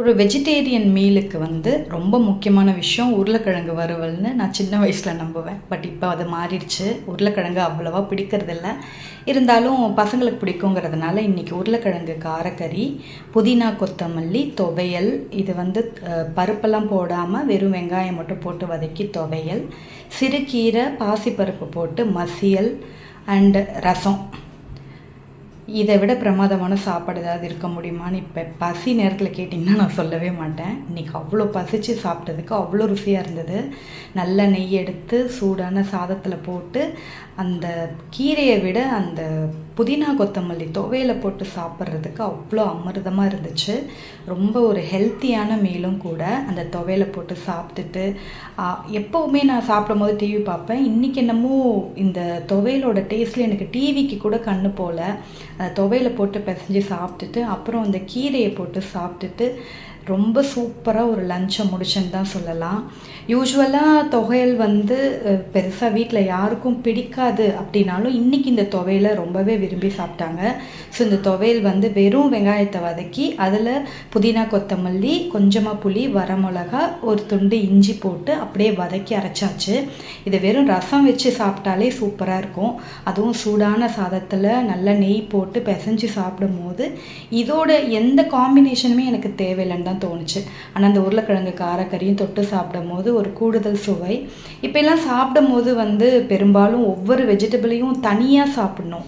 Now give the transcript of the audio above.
ஒரு வெஜிடேரியன் மீலுக்கு ரொம்ப முக்கியமான விஷயம் உருளைக்கிழங்கு வறுவல்னு நான் சின்ன வயசில் நம்புவேன். பட் இப்போ அது மாறிடுச்சு. உருளைக்கிழங்கு அவ்வளோவா பிடிக்கிறதில்ல. இருந்தாலும் பசங்களுக்கு பிடிக்குங்கிறதுனால இன்றைக்கி உருளைக்கிழங்கு காரக்கறி, புதினா கொத்தமல்லி துவையல், இது பருப்பெல்லாம் போடாமல் வெறும் வெங்காயம் மட்டும் போட்டு வதக்கி துவையல், சிறுகீரை பாசிப்பருப்பு போட்டு மசியல் அண்டு ரசம். இதை விட பிரமாதமான சாப்பாடு ஏதாவது இருக்க முடியுமான்னு இப்போ பசி நேரத்தில் கேட்டிங்கன்னா நான் சொல்லவே மாட்டேன். இன்றைக்கி அவ்வளோ பசித்து சாப்பிட்டதுக்கு அவ்வளோ ருசியாக இருந்தது. நல்ல நெய் எடுத்து சூடான சாதத்தில் போட்டு அந்த கீரையை விட அந்த புதினா கொத்தமல்லி துவையில் போட்டு சாப்பிட்றதுக்கு அவ்வளோ அமிர்தமாக இருந்துச்சு. ரொம்ப ஒரு ஹெல்த்தியான மீலும் கூட. அந்த துவையில் போட்டு சாப்பிட்டுட்டு எப்போவுமே நான் சாப்பிடும் போது டிவி பார்ப்பேன். இன்றைக்கி என்னமோ இந்த துவையலோட டேஸ்ட்டில் எனக்கு டிவிக்கு கூட கண்ணு போல். துவையில் போட்டு பிசைஞ்சு சாப்பிட்டுட்டு அப்புறம் அந்த கீரையை போட்டு சாப்பிட்டுட்டு ரொம்ப சூப்பராக ஒரு லஞ்சை முடிச்சுன்னு தான் சொல்லலாம். யூஸ்வலாக துவையல் பெருசாக வீட்டில் யாருக்கும் பிடிக்காது அப்படின்னாலும் இன்றைக்கி இந்த துவையலை ரொம்பவே விரும்பி சாப்பிட்டாங்க. ஸோ இந்த துவையல் வெறும் வெங்காயத்தை வதக்கி அதில் புதினா கொத்தமல்லி, கொஞ்சமாக புளி, வரமிளகா, ஒரு துண்டு இஞ்சி போட்டு அப்படியே வதக்கி அரைச்சாச்சு. இதை வெறும் ரசம் வச்சு சாப்பிட்டாலே சூப்பராக இருக்கும். அதுவும் சூடான சாதத்தில் நல்லா நெய் போட்டு பிசைஞ்சு சாப்பிடும் போது இதோட எந்த காம்பினேஷனுமே எனக்கு தேவையில்லைன்னு தான் தோணுச்சு. ஆனால் அந்த உருளைக்கிழங்கு காரக்கறியும் தொட்டு சாப்பிடும் போது ஒரு கூடுதல் சுவை. இப்போ எல்லாம் சாப்பிடும் போது பெரும்பாலும் ஒவ்வொரு வெஜிடபிளையும் தனியாக சாப்பிடணும்.